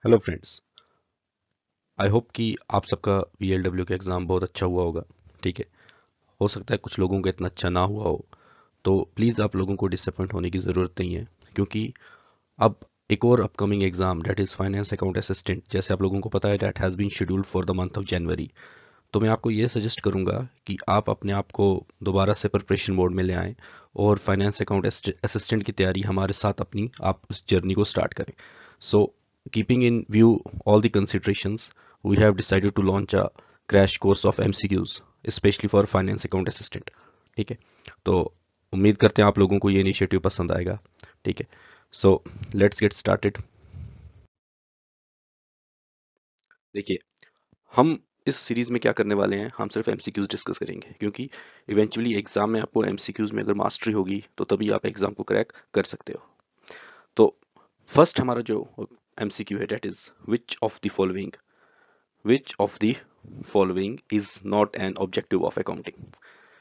Hello friends. I hope कि आप सबका VLW का एग्ज़ाम बहुत अच्छा हुआ होगा। ठीक है। हो सकता है कुछ लोगों का इतना अच्छा ना हुआ हो, तो प्लीज़ आप लोगों को डिसअपॉइंट होने की ज़रूरत नहीं है, क्योंकि अब एक और upcoming exam date is finance account assistant, जैसे आप लोगों को पता है, date has been scheduled for the month of January. तो मैं आपको ये सजेस्ट करूंगा कि आप अपने आप को दोबारा से प्रिपरेशन मोड में ले आएं और फाइनेंस अकाउंट असिस्टेंट की तैयारी हमारे साथ अपनी आप उस जर्नी को स्टार्ट करें। So keeping in view all the considerations, we have decided to launch a crash course of MCQs specially for finance account assistant. ठीक है। तो उम्मीद करते हैं आप लोगों को ये इनिशिएटिव पसंद आएगा। ठीक है। So let's get started. देखिए, हम इस सीरीज में क्या करने वाले हैं, हम सिर्फ MCQs डिस्कस करेंगे, क्योंकि इवेंचुअली एग्जाम में आपको MCQs में अगर मास्टरी होगी तो तभी आप एग्जाम को क्रैक कर सकते हो। तो फर्स्ट हमारा जो MCQ है, that is which of the following is not an objective of accounting.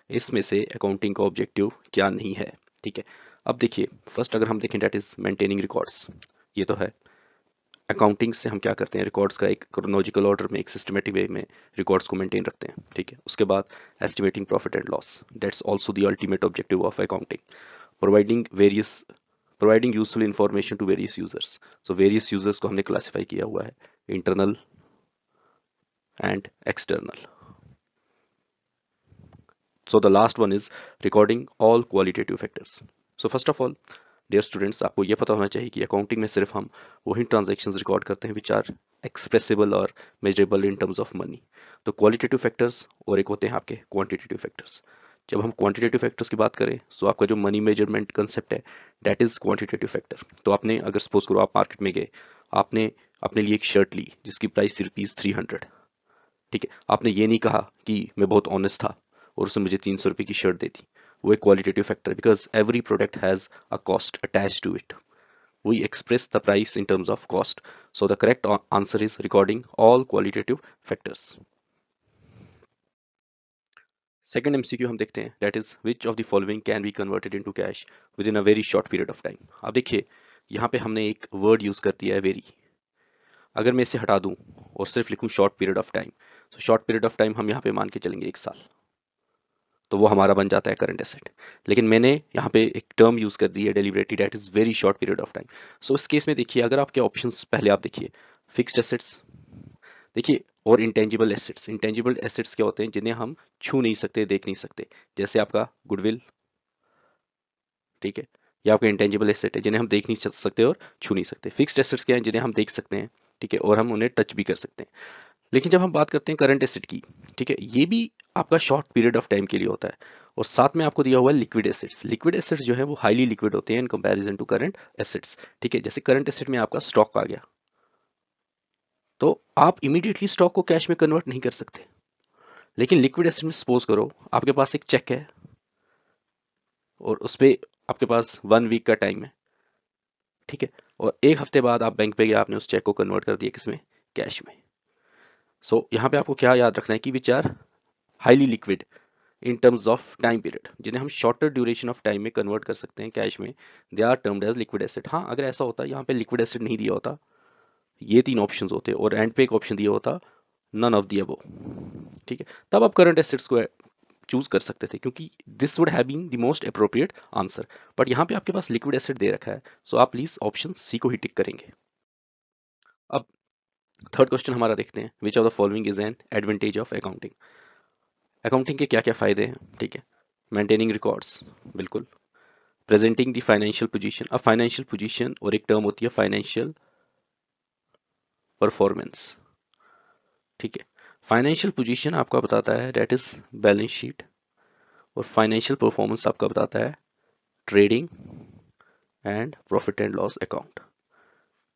इसमें से अकाउंटिंग का ऑब्जेक्टिव क्या नहीं है। ठीक है। अब देखिए, फर्स्ट अगर हम देखें, डेट इज मेंटेनिंग रिकॉर्ड्स। ये तो है। अकाउंटिंग से हम क्या करते हैं, रिकॉर्ड्स का एक क्रोनोलॉजिकल ऑर्डर में, एक सिस्टमेटिक वे में रिकॉर्ड्स को मेंटेन रखते हैं। ठीक है। उसके बाद estimating profit and loss, that's also the ultimate objective of accounting. Providing various providing useful information to various users. So various users को हमने क्लासिफाई किया हुआ है, internal and external. So the last one is recording all qualitative factors. So first of all, dear students, आपको यह पता होना चाहिए कि अकाउंटिंग में सिर्फ हम वही ट्रांजैक्शंस रिकॉर्ड करते हैं विच आर एक्सप्रेसिबल और measurable in terms of money. तो क्वालिटेटिव फैक्टर्स और एक होते हैं आपके क्वांटिटेटिव फैक्टर्स। जब हम क्वांटिटेटिव फैक्टर्स की बात करें, तो आपका जो मनी मेजरमेंट कंसेप्ट है, दैट इज क्वांटिटेटिव फैक्टर। तो आपने अगर सपोज करो आप मार्केट में गए, आपने अपने लिए एक शर्ट ली जिसकी प्राइस थी ₹300। ठीक है। आपने ये नहीं कहा कि मैं बहुत ऑनेस्ट था और उसने मुझे ₹300 की शर्ट दे दी। वो एक qualitative factor, because every product has a cost attached to it. We express the price in terms of cost. So the correct answer is recording all qualitative factors. Second MCQ हम देखते हैं, that is which of the following can be converted into cash within a very short period of time. अब देखिए, यहाँ पे हमने एक word use कर दिया है वेरी। अगर मैं इसे हटा दूं और सिर्फ लिखूं शॉर्ट पीरियड ऑफ टाइम, तो शॉर्ट पीरियड ऑफ टाइम हम यहाँ पे मान के चलेंगे 1 साल, तो वो हमारा बन जाता है करंट एसेट। लेकिन मैंने यहाँ पे एक टर्म यूज कर दी है deliberately, that is very short period of time. So इस केस में देखिए, अगर आपके ऑप्शंस पहले आप देखिए, फिक्स्ड एसेट्स, देखिए, और इंटेंजिबल एसेट्स। इंटेंजिबल एसेट्स क्या होते हैं, जिन्हें हम छू नहीं सकते, देख नहीं सकते, जैसे आपका गुडविल। ठीक है। या आपका इंटेंजिबल एसेट है जिन्हें हम देख नहीं सकते और छू नहीं सकते। फिक्स्ड एसेट्स क्या है, जिन्हें हम देख सकते हैं, ठीक है, और हम उन्हें टच भी कर सकते हैं। लेकिन जब हम बात करते हैं करंट एसेट की, ठीक है, ये भी आपका शॉर्ट पीरियड ऑफ टाइम के लिए होता है। और साथ में आपको दिया हुआ है लिक्विड एसेट्स। लिक्विड एसेट्स जो है वो हाईली लिक्विड होते हैं in comparison to current assets. ठीक है। जैसे करंट एसेट में आपका स्टॉक आ गया, तो आप इमीडिएटली स्टॉक को कैश में कन्वर्ट नहीं कर सकते। लेकिन लिक्विड एसेट में सपोज करो आपके पास एक चेक है और उस पे आपके पास 1 वीक का टाइम है। ठीक है। और 1 हफ्ते बाद आप बैंक पे गए, आपने उस चेक को कन्वर्ट कर दिया किसमें, कैश में। सो यहाँ पे आपको क्या याद रखना है कि which are highly liquid in terms of time period, जिन्हें हम शॉर्टर ड्यूरेशन ऑफ टाइम में कन्वर्ट कर सकते हैं कैश में, they are termed as liquid asset. हाँ, अगर ऐसा होता, यहाँ पे लिक्विड एसेट नहीं दिया होता, ये 3 ऑप्शन होते और एंड पे एक ऑप्शन दिया होता नन ऑफ दी अबव, ठीक है, तब आप करंट एसेट्स को चूज कर सकते थे, क्योंकि this would have been the most appropriate answer. But यहाँ पे आपके पास लिक्विड एसेट दे रखा है, सो आप प्लीज ऑप्शन सी को ही टिक करेंगे। अब थर्ड क्वेश्चन हमारा देखते हैं, विच of the following is an advantage of accounting. Accounting के क्या क्या फायदे हैं। ठीक है। मेंटेनिंग रिकॉर्ड्स, बिल्कुल। Presenting the financial position. अब फाइनेंशियल पोजीशन और एक टर्म होती है फाइनेंशियल परफॉर्मेंस। ठीक है। फाइनेंशियल पोजीशन आपका बताता है डेट इज बैलेंस शीट, और फाइनेंशियल परफॉर्मेंस आपका बताता है trading and profit and loss account.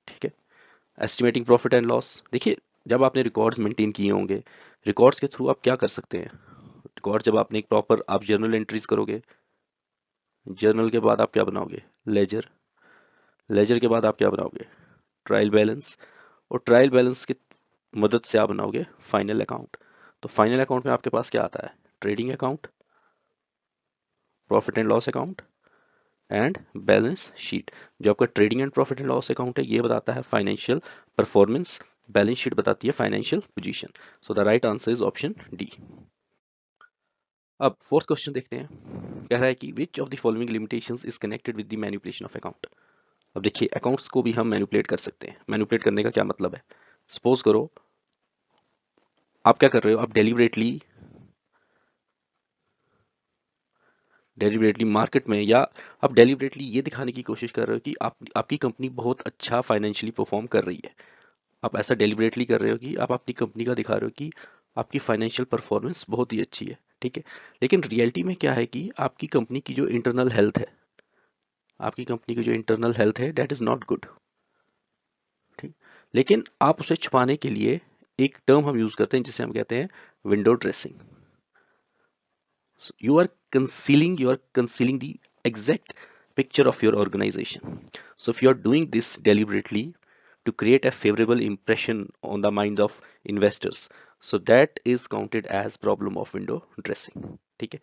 ठीक है। एस्टिमेटिंग प्रॉफिट एंड लॉस, देखिए, जब आपने रिकॉर्ड्स मेंटेन किए होंगे, रिकॉर्ड्स के थ्रू आप क्या कर सकते हैं। रिकॉर्ड जब आपने एक प्रॉपर आप जर्नल एंट्रीज करोगे, जर्नल के बाद आप क्या बनाओगे, लेजर। लेजर के बाद आप क्या बनाओगे, ट्रायल बैलेंस। और ट्रायल बैलेंस की मदद से आप बनाओगे फाइनल अकाउंट। तो फाइनल अकाउंट में आपके पास क्या आता है, trading account, profit and loss account, and balance sheet. जो आपका trading and profit and loss account है ये बताता है फाइनेंशियल परफॉर्मेंस, बैलेंस शीट बताती है financial position. So the right answer is option D. अब फोर्थ क्वेश्चन देखते हैं, कह रहा है कि विच of the following limitations is connected with the manipulation of account. अब देखिए अकाउंट्स को भी हम मैनिपुलेट कर सकते हैं। मैनिपुलेट करने का क्या मतलब है, सपोज करो आप क्या कर रहे हो, आप डेलिबरेटली मार्केट में, या आप डेलिबरेटली ये दिखाने की कोशिश कर रहे हो कि आपकी कंपनी बहुत अच्छा फाइनेंशियली परफॉर्म कर रही है। आप ऐसा डेलिबरेटली कर रहे हो कि आप अपनी कंपनी का दिखा रहे हो कि आपकी फाइनेंशियल परफॉर्मेंस बहुत ही अच्छी है, ठीक है। लेकिन रियलिटी में क्या है कि आपकी कंपनी की जो इंटरनल हेल्थ है, आपकी कंपनी की जो इंटरनल हेल्थ है दैट इज नॉट गुड, ठीक। लेकिन आप उसे छुपाने के लिए एक टर्म हम यूज करते हैं जिसे हम कहते हैं window dressing. You are concealing the exact picture of your organization. So if you are doing this deliberately to create a favorable impression on the mind of investors, so that is counted as problem of window dressing, ठीक है।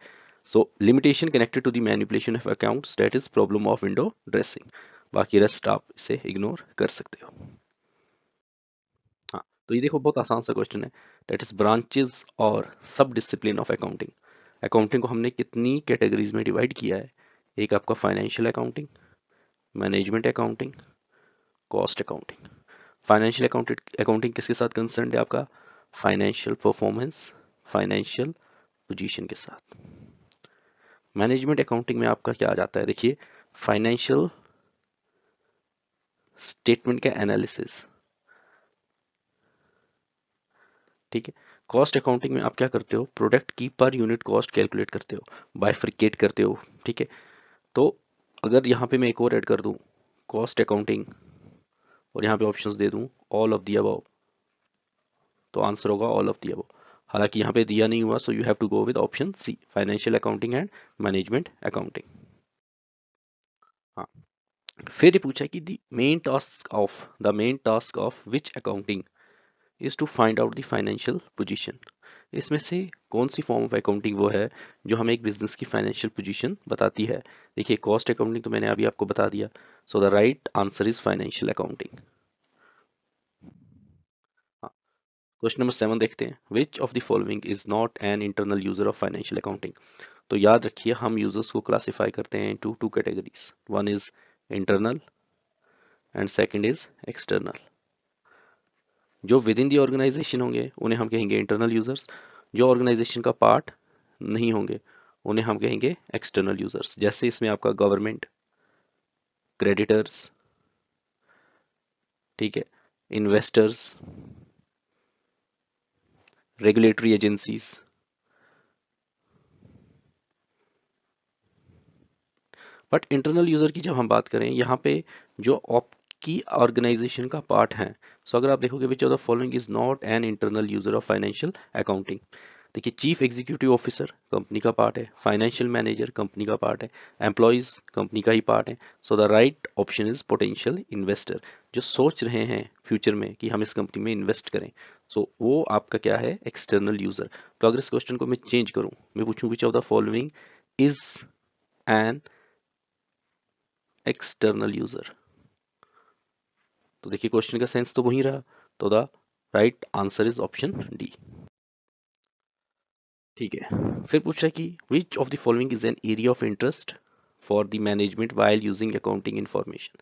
So limitation connected to the manipulation of accounts, that is problem of window dressing। बाकी rest आप इसे ignore कर सकते हो। हाँ, तो ये देखो बहुत आसान सा क्वेश्चन है, दैट इज ब्रांचेस और सब डिसिप्लिन ऑफ अकाउंटिंग। अकाउंटिंग को हमने कितनी कैटेगरीज में डिवाइड किया है, एक आपका financial accounting, management accounting, cost accounting. Financial accounting किसके साथ कंसर्न है, आपका फाइनेंशियल परफॉर्मेंस, फाइनेंशियल पोजीशन के साथ। मैनेजमेंट अकाउंटिंग में आपका क्या आ जाता है, देखिए फाइनेंशियल स्टेटमेंट का एनालिसिस, ठीक है। कॉस्ट अकाउंटिंग में आप क्या करते हो, प्रोडक्ट की पर यूनिट कॉस्ट कैलकुलेट करते हो, बाइफरकेट करते हो, ठीक है। तो अगर यहाँ पे मैं एक और ऐड कर दूं कॉस्ट अकाउंटिंग और यहाँ पे ऑप्शंस दे दूं ऑल ऑफ द अबव, तो आंसर होगा ऑल ऑफ द अबव। हालांकि यहाँ पे दिया नहीं हुआ, so you have to go with option C, financial accounting and management accounting. हाँ, फिर ये पूछा कि the main task of which accounting is to find out the financial position. इसमें से कौन सी फॉर्म ऑफ अकाउंटिंग वो है जो हमें एक बिजनेस की फाइनेंशियल पोजीशन बताती है। देखिए कॉस्ट अकाउंटिंग तो मैंने अभी आपको बता दिया, so the right answer is financial accounting. Question number 7 देखते हैं, विच of the following is not an internal user of financial accounting. तो याद रखिए हम यूजर्स को क्लासिफाई करते हैं into two categories, one is internal and second is external. जो विद इन दी ऑर्गेनाइजेशन होंगे उन्हें हम कहेंगे इंटरनल यूजर्स, जो ऑर्गेनाइजेशन का पार्ट नहीं होंगे उन्हें हम कहेंगे एक्सटर्नल यूजर्स। जैसे इसमें आपका गवर्नमेंट, क्रेडिटर्स, ठीक है, investors, regulatory agencies. But internal user की जब हम बात करें यहाँ पे जो आपकी ऑर्गेनाइजेशन का पार्ट है, सो अगर आप देखोगे विच of the following is not an internal user of financial accounting. देखिए चीफ एग्जीक्यूटिव ऑफिसर कंपनी का पार्ट है, फाइनेंशियल मैनेजर कंपनी का पार्ट है, एम्प्लॉयज कंपनी का ही पार्ट है। So the right option is potential investor, जो सोच रहे हैं फ्यूचर में कि हम इस कंपनी में इन्वेस्ट करें, सो वो आपका क्या है, एक्सटर्नल यूजर। तो अगर इस क्वेश्चन को मैं चेंज करूं, मैं पूछूं विच of the following is an external user, तो देखिए क्वेश्चन का सेंस तो वही रहा, तो the right answer is option D, ठीक है। फिर पूछ रहा है कि विच of the following is an area of interest for the management while using accounting information.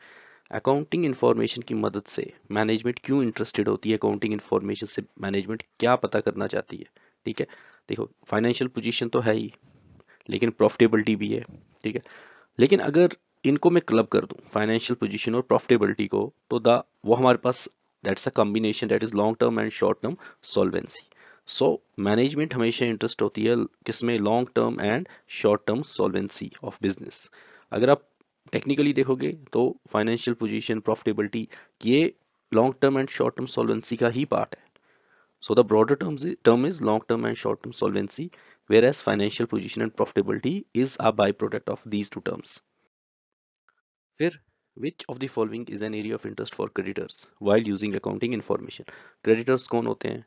Accounting information की मदद से मैनेजमेंट क्यों इंटरेस्टेड होती है, अकाउंटिंग इंफॉर्मेशन से मैनेजमेंट क्या पता करना चाहती है, ठीक है। देखो फाइनेंशियल पोजीशन तो है ही, लेकिन प्रॉफिटेबिलिटी भी है, ठीक है। लेकिन अगर इनको मैं क्लब कर दूं फाइनेंशियल पोजीशन और प्रॉफिटेबिलिटी को, तो द वो हमारे पास that's a combination, that is long term and short term solvency. So management हमेशा इंटरेस्ट होती है किसमें, long term and short term solvency of business. अगर आप टेक्निकली देखोगे तो फाइनेंशियल पोजीशन, प्रॉफिटेबिलिटी, ये long term and short term solvency का ही पार्ट है। So the broader term is long term and short term solvency, whereas financial position and profitability is a byproduct of these two terms. फिर which of the following is an area of interest for creditors while using accounting information? Creditors कौन होते हैं,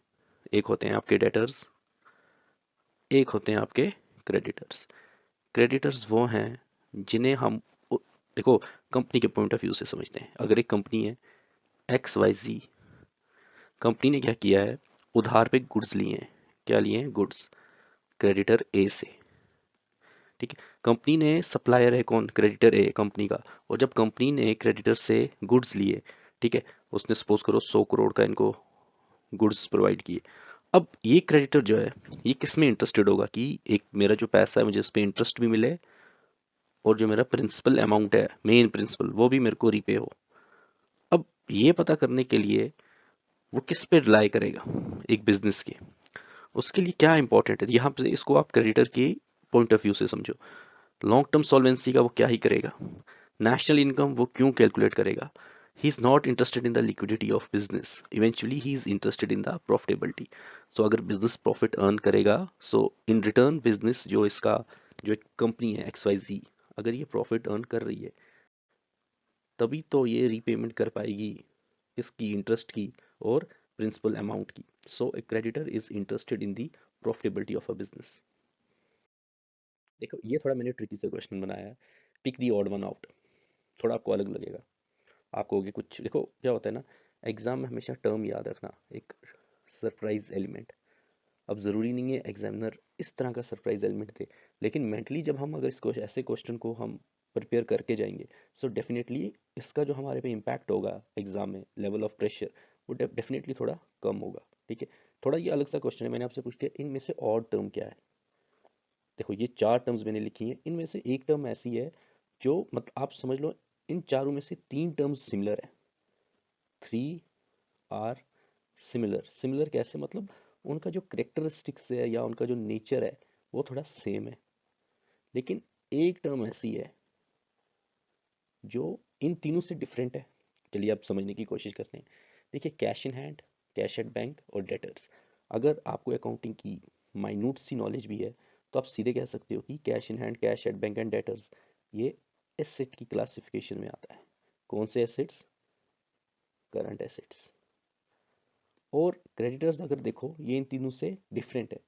एक होते हैं आपके debtors, एक होते हैं आपके creditors। Creditors वो हैं जिन्हें हम देखो कंपनी के पॉइंट ऑफ व्यू से समझते हैं। अगर एक कंपनी है XYZ, कंपनी ने क्या किया है, उधार पे गुड्स लिए हैं। क्या लिए हैं? गुड्स, क्रेडिटर ए से। ठीक है, कंपनी ने, सप्लायर है कौन? क्रेडिटर ए कंपनी का। और जब कंपनी ने क्रेडिटर से गुड्स लिए, ठीक है, उसने सपोज करो 100 करोड़ का इनको गुड्स प्रोवाइड किए। अब ये क्रेडिटर जो है, ये किस में इंटरेस्टेड होगा कि एक मेरा जो पैसा है मुझे इस पे इंटरेस्ट भी मिले, और जो मेरा प्रिंसिपल अमाउंट है, मेन प्रिंसिपल, वो भी मेरे को रिपे हो। अब ये पता करने के लिए वो किस पे रिलाई करेगा एक बिजनेस के, उसके लिए क्या इंपॉर्टेंट है, यहाँ पे इसको आप क्रेडिटर के पॉइंट ऑफ व्यू से समझो। लॉन्ग टर्म सॉल्वेंसी का वो क्या ही करेगा, नेशनल इनकम वो क्यों कैलकुलेट करेगा? He is not interested in the liquidity of business, eventually he is interested in the profitability. So अगर बिजनेस प्रॉफिट अर्न करेगा, सो इन रिटर्न बिजनेस जो इसका, जो एक कंपनी है XYZ, अगर ये प्रॉफिट अर्न कर रही है, तभी तो ये रीपेमेंट कर पाएगी इसकी इंटरेस्ट की और प्रिंसिपल अमाउंट की। So a creditor is interested in the profitability of a business. देखो ये थोड़ा मैंने ट्रिकी से क्वेश्चन बनाया है, pick the odd one out. थोड़ा आपको अलग लगेगा, आप कहोगे कुछ, देखो क्या होता है ना, एग्जाम में हमेशा टर्म याद रखना, एक सरप्राइज एलिमेंट। अब ज़रूरी नहीं है एग्जामिनर इस तरह का सरप्राइज एलिमेंट दे, लेकिन मेंटली जब हम अगर इसको ऐसे क्वेश्चन को हम प्रिपेयर करके जाएंगे, सो डेफिनेटली इसका जो हमारे पे इम्पैक्ट होगा एग्जाम में, लेवल ऑफ प्रेशर, वो डेफिनेटली थोड़ा कम होगा। ठीक है, थोड़ा ये अलग सा क्वेश्चन है, मैंने आपसे पूछ लिया इनमें से ऑड टर्म क्या है। देखो ये 4 टर्म्स मैंने लिखी हैं, इनमें से एक टर्म ऐसी है जो मतलब आप समझ लो इन चारों में से 3 टर्म्स सिमिलर है। 3 आर सिमिलर। सिमिलर कैसे? मतलब उनका जो करेक्टरिस्टिक्स है या उनका जो नेचर है वो थोड़ा सेम है। लेकिन एक टर्म ऐसी है जो इन तीनों से डिफरेंट है। चलिए आप समझने की कोशिश करते हैं। देखिए cash in hand, cash at bank और डेटर्स। अगर आपको अकाउंटिंग की माइन्यूट सी नॉलेज भी है तो आप सीधे कह सकते हो कि cash in hand, cash at bank and debtors ये एसेट की क्लासिफिकेशन में आता है। कौन से एसेट्स? Current assets. और क्रेडिटर्स अगर देखो ये इन तीनों से डिफरेंट है,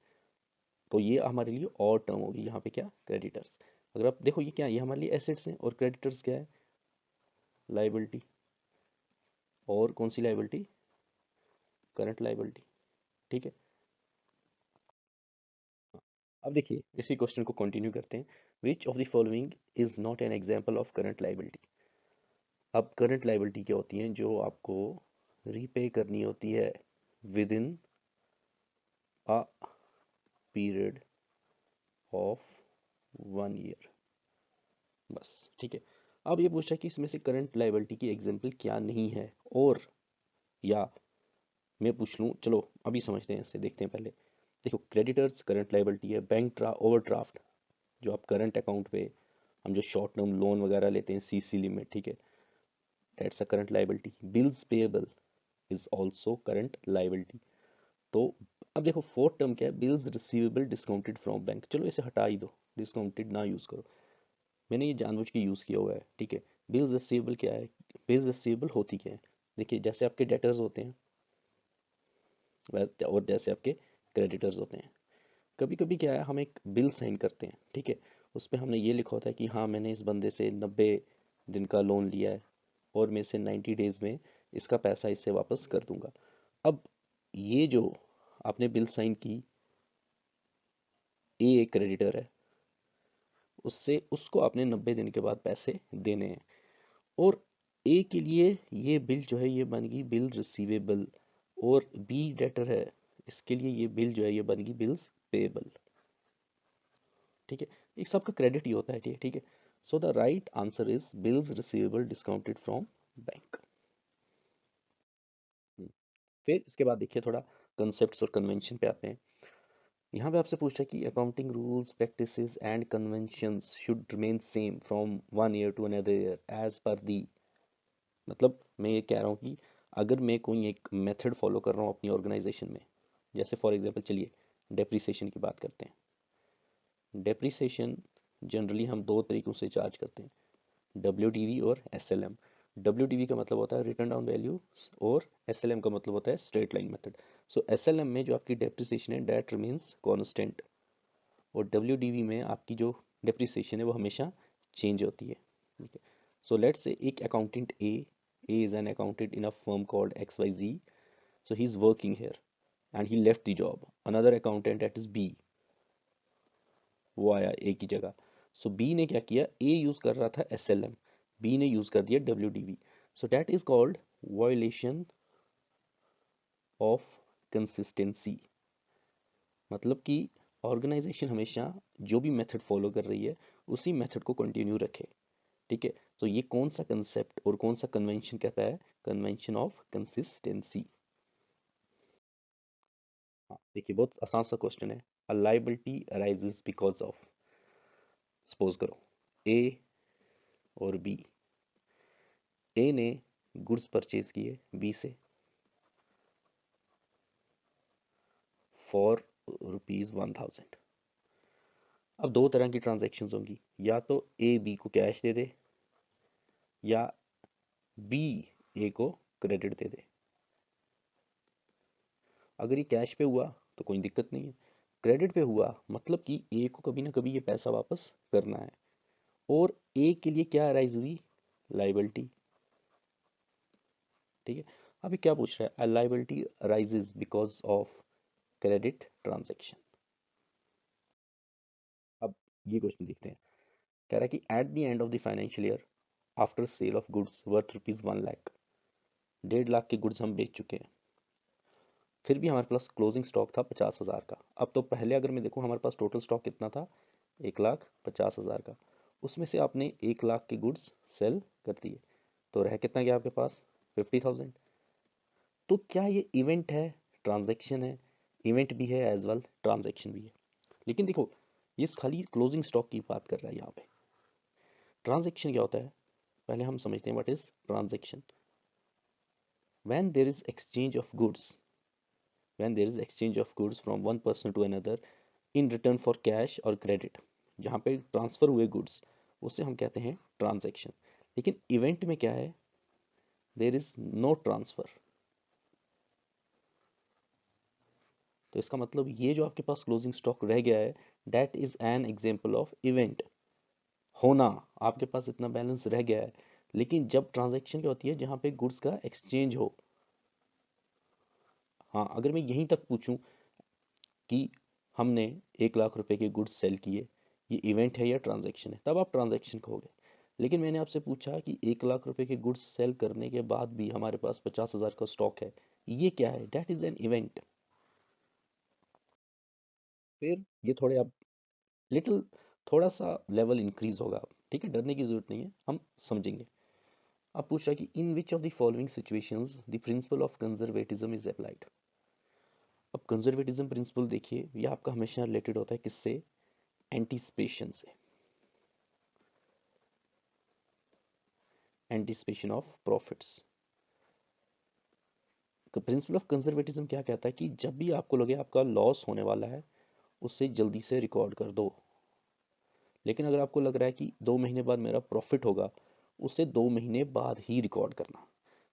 तो ये हमारे लिए और टर्म होगी यहाँ पे, क्या? क्रेडिटर्स। अगर आप देखो ये क्या है, ये हमारे लिए एसेट्स हैं और क्रेडिटर्स क्या है? लाइबिलिटी। और कौन सी लाइबिलिटी? Current liability. ठीक है, अब देखिए इसी क्वेश्चन को कंटिन्यू करते हैं। विच of the following is not an example of current liability? अब करंट लाइबिलिटी क्या होती है? जो आपको रीपे करनी होती है with in a period of 1 year, बस। ठीक है, अब ये पूछ रहा है कि इसमें से करंट लाइबिलिटी की एग्जांपल क्या नहीं है, और या मैं पूछ लूँ, चलो अभी समझते हैं इससे, देखते हैं पहले। देखो क्रेडिटर्स करंट लाइबिलिटी है, बैंक ओवरड्राफ्ट जो आप करंट अकाउंट पे हम जो शॉर्ट टर्म लोन वगैरह लेते हैं CC लिमिट, ठीक है, that's a current liability. Bills payable is also current liability. तो अब देखो फोर्थ टर्म क्या है? Bills receivable discounted from bank. चलो इसे हटा ही दो, डिस्काउंटेड ना यूज करो, मैंने ये जानबूझ के यूज किया हुआ है। ठीक है, बिल्स रिसीवेबल क्या है? बिल्स रिसीवेबल होती क्या है? देखिए जैसे आपके डेटर्स होते हैं और जैसे आपके क्रेडिटर्स होते हैं, कभी कभी क्या है, हम एक बिल साइन करते हैं, ठीक है, उस पर हमने ये लिखा होता है कि हाँ मैंने इस बंदे से 90 दिन का लोन लिया है और मैं इसे 90 डेज में इसका पैसा इससे वापस कर दूंगा। अब ये जो आपने बिल साइन की, ए एक क्रेडिटर है, उससे उसको आपने 90 दिन के बाद पैसे देने हैं, और ए के लिए ये बिल जो है ये बन गई बिल रिसीवेबल, और बी डेटर है, इसके लिए ये बिल जो है ये बन गई बिल्स पेएबल। ठीक है, एक सबका क्रेडिट ही होता है, ठीक है। So the right answer is bills receivable discounted from bank. फिर इसके बाद देखिए थोड़ा कंसेप्ट्स और कन्वेंशन पे आते हैं। यहाँ पे आपसे पूछा है कि accounting rules, practices and conventions should remain same from 1 year to another year as per the. मतलब मैं ये कह रहा हूँ कि अगर मैं कोई एक मेथड फॉलो कर रहा हूँ अपनी ऑर्गेनाइजेशन में, जैसे फॉर एग्जांपल चलिए डेप्रिसिएशन की बात करते हैं। डेप्रिसिएशन जनरली हम दो तरीकों से चार्ज करते हैं, WDV और SLM। WDV का मतलब होता है रिटर्न डाउन वैल्यू, और SLM का मतलब होता है स्ट्रेट लाइन मेथड। सो SLM में जो आपकी डेप्रिसिएशन है डेट रिमेन्स कांस्टेंट, और WDV में आपकी जो डेप्रिसिएशन है वो हमेशा चेंज होती है। ठीक है, So let's say एक accountant A is an accountant in a firm called XYZ. So he's working here and he left the job. Another accountant that is B, वो आया A की जगह. So B ने क्या किया, A यूज कर रहा था SLM, B ने यूज कर दिया WDV. So that is called violation of consistency. मतलब कि ऑर्गेनाइजेशन हमेशा जो भी मेथड फॉलो कर रही है उसी मेथड को कंटिन्यू रखे. ठीक है, तो ये कौन सा कंसेप्ट और कौन सा कन्वेंशन कहता है, कन्वेंशन ऑफ कंसिस्टेंसी. हाँ देखिए, बहुत आसान सा क्वेश्चन है. अ liability arises because of, suppose करो ए और बी. ए ने गुड्स परचेज किए बी से फॉर ₹1000. अब दो तरह की ट्रांजैक्शंस होंगी, या तो ए बी को कैश दे दे या बी ए को क्रेडिट दे दे. अगर ये कैश पे हुआ तो कोई दिक्कत नहीं है, क्रेडिट पे हुआ मतलब कि ए को कभी ना कभी ये पैसा वापस करना है. और ए के लिए क्या अराइज हुई, लायबिलिटी. ठीक है, अभी क्या पूछ रहा है, liability arises because of credit transaction. अब ये क्वेश्चन देखते हैं. कह रहा है कि at the end of the financial year after sale of goods worth ₹1 lakh, 1.5 lakh के गुड्स हम बेच चुके हैं, फिर भी हमारे पास क्लोजिंग स्टॉक था 50,000 का. अब तो पहले अगर मैं देखूं हमारे पास टोटल स्टॉक कितना था, 1,50,000 का. उसमें से आपने 1 लाख के गुड्स सेल कर दिए, तो रह कितना गया आपके पास, 50,000. तो क्या ये इवेंट है, ट्रांजैक्शन है, इवेंट भी है एज वेल ट्रांजैक्शन भी है. लेकिन देखो, ये खाली क्लोजिंग स्टॉक की बात कर रहा है यहाँ पे. ट्रांजैक्शन क्या होता है, पहले हम समझते हैं what is transaction. When there is exchange of goods, when there is exchange of goods from one person to another in return for cash और credit, जहाँ पे ट्रांसफर हुए गुड्स उससे हम कहते हैं ट्रांजैक्शन. लेकिन इवेंट में क्या है, देयर इज नो ट्रांसफर. तो इसका मतलब ये जो आपके पास क्लोजिंग स्टॉक रह गया है, that is an example of event. होना, आपके पास इतना बैलेंस रह गया है. लेकिन जब ट्रांजैक्शन क्या होती है, जहाँ पे गुड्स का एक्सचेंज हो. हाँ, अगर मैं यहीं तक पूछूं कि हमने 1 लाख रुपए के गुड्स सेल किए, ये इवेंट है या ट्रांजैक्शन है, तब आप ट्रांजैक्शन कहोगे. लेकिन मैंने आपसे पूछा कि 1 लाख रुपए के गुड्स सेल करने के बाद भी हमारे पास 50,000 का स्टॉक है, ये क्या है, दैट इज एन इवेंट. फिर ये थोड़े आप लिटिल, थोड़ा सा लेवल इंक्रीज होगा. ठीक है, डरने की जरूरत नहीं है, हम समझेंगे. अब पूछ रहा है कि in which of the following situations the principle of conservatism is applied. अब कंजर्वेटिज्म प्रिंसिपल देखिए, ये आपका हमेशा रिलेटेड होता है किससे, एंटीसिपेशन से, anticipation of profits. Principal of conservatism क्या कहता है कि जब भी आपको लगे आपका लॉस होने वाला है, उससे जल्दी से रिकॉर्ड कर दो. लेकिन अगर आपको लग रहा है कि 2 महीने बाद मेरा प्रॉफिट होगा, उससे 2 महीने बाद ही रिकॉर्ड करना.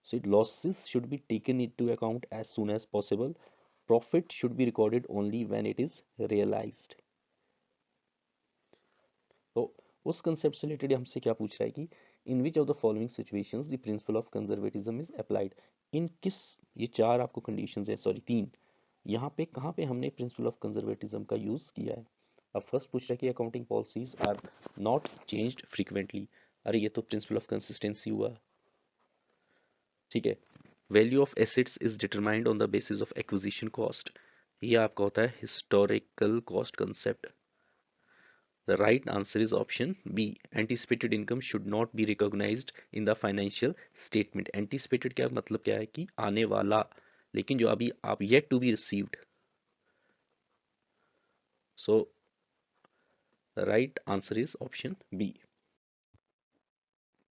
So losses should be taken into account as soon as possible. Profit should be recorded only when it is realised. तो उस कंसेप्ट से रिलेटेड हमसे क्या पूछ रहा है कि in which of the following situations the principle of conservatism is applied. इन किस, ये चार आपको कंडीशंस है, सॉरी 3, यहाँ पे कहाँ पे हमने प्रिंसिपल ऑफ कंजर्वेटिज्म का यूज किया है. अब फर्स्ट पूछ रहा है कि accounting policies are not changed frequently. अरे ये तो प्रिंसिपल ऑफ कंसिस्टेंसी हुआ. ठीक है, value of assets is determined on the basis of acquisition cost. ये आपका होता है historical cost concept. The right answer is option B. Anticipated income should not be recognized in the financial statement. Anticipated क्या मतलब क्या है कि आने वाला, लेकिन जो अभी आप yet to be received. So the right answer is option B.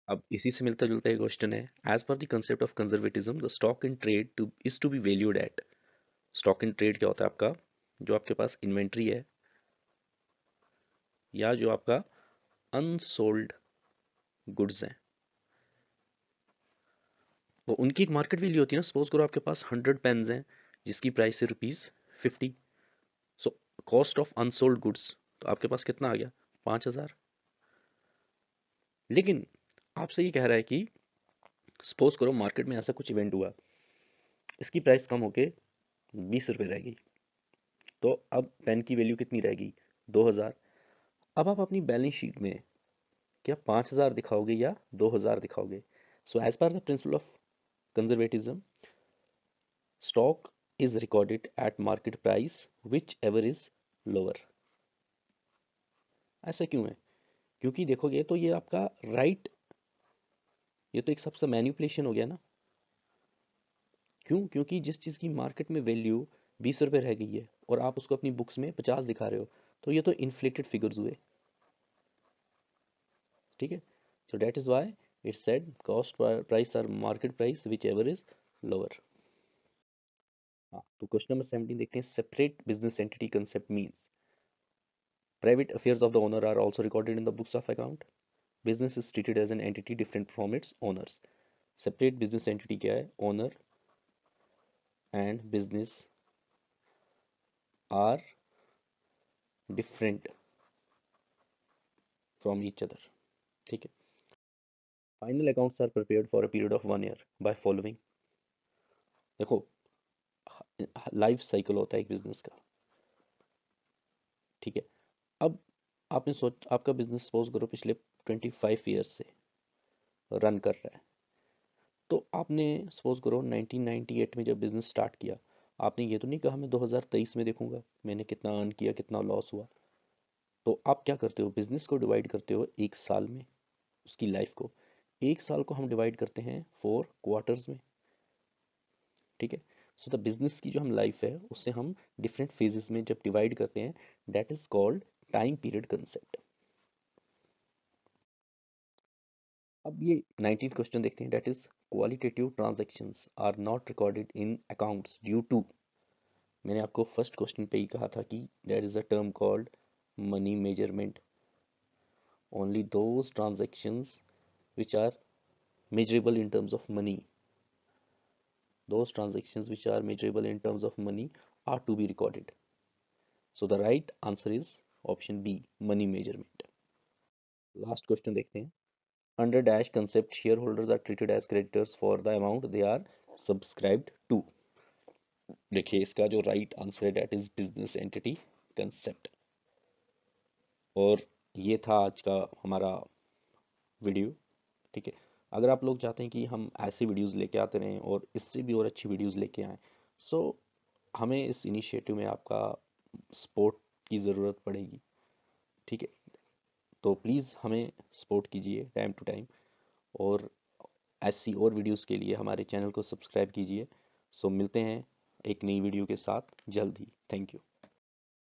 अब इसी से मिलता जुलता एक क्वेश्चन है. As per the concept of conservatism, the stock in trade is to be valued at. Stock in trade क्या होता है आपका, जो आपके पास इन्वेंट्री है या जो आपका अनसोल्ड गुड्स हैं, वो उनकी एक मार्केट वैल्यू होती है ना. सपोज करो आपके पास 100 पेन्स हैं जिसकी प्राइस है ₹50. So cost of unsold goods, तो आपके पास कितना आ गया, 5,000. लेकिन आपसे ये कह रहा है कि सपोज करो मार्केट में ऐसा कुछ इवेंट हुआ, इसकी प्राइस कम होके 20 रुपये रहेगी, तो अब पेन की वैल्यू कितनी रहेगी? 2000। अब आप अपनी बैलेंस शीट में क्या 5000 दिखाओगे या 2000 दिखाओगे? So as per the principle of conservatism, stock is recorded at market price whichever is lower. ऐसा क्यों है? क्योंकि देखोगे तो ये आपका राइट, ये तो एक सबसे मैनिपुलेशन हो गया ना। क्यों? क्योंकि जिस चीज़ की मार्केट में वैल्यू 20 रुपये रह गई है और आप उसको अपनी बुक्स में 50 दिखा रहे हो, तो ये तो इन्फ्लेटेड फिगर्स हुए। ठीक है, so that is why it said cost price और market price whichever is lower. हाँ, तो क्वेश्चन नंबर 17 देखते हैं। Separate business entity concept means private affairs of the owner are also recorded in the books of account. Business is treated as an entity different from its owners. Separate business entity क्या है? Owner and business are different from each other. ठीक है। Final accounts are prepared for a period of 1 year by following. देखो, life cycle होता है एक business का। ठीक है, अब आपने सोच, आपका बिजनेस सपोज करो पिछले 25 ईयर्स से रन कर रहा है, तो आपने सपोज करो 1998 में जब बिजनेस स्टार्ट किया, आपने ये तो नहीं कहा मैं 2023 में देखूंगा मैंने कितना अर्न किया, कितना लॉस हुआ। तो आप क्या करते हो? बिजनेस को डिवाइड करते हो एक साल में, उसकी लाइफ को। एक साल को हम डिवाइड करते हैं 4 क्वार्टर्स में। ठीक है, सो द बिजनेस की जो हम लाइफ है उससे हम डिफरेंट फेजेस में जब डिवाइड करते हैं, that is called time period concept. अब ये 19th क्वेश्चन देखते हैं, that is qualitative transactions are not recorded in accounts due to. मैंने आपको फर्स्ट क्वेश्चन पे ही कहा था कि that is a term called money measurement. Only those transactions which are measurable in terms of money, those transactions which are measurable in terms of money are to be recorded. So the right answer is option B, money measurement. Last question देखते हैं। Under dash concept, shareholders are treated as creditors for the amount they are subscribed to. देखिए इसका जो right answer है that is business entity concept। और ये था आज का हमारा वीडियो। ठीक है, अगर आप लोग चाहते हैं कि हम ऐसे वीडियोस लेके आते रहें और इससे भी और अच्छी वीडियोस लेके आएँ, सो हमें इस इनिशिएटिव में आपका सपोर्ट की ज़रूरत पड़ेगी। ठीक है, तो प्लीज़ हमें सपोर्ट कीजिए टाइम टू टाइम, और ऐसी और वीडियोस के लिए हमारे चैनल को सब्सक्राइब कीजिए। सो मिलते हैं एक नई वीडियो के साथ जल्द ही। Thank you.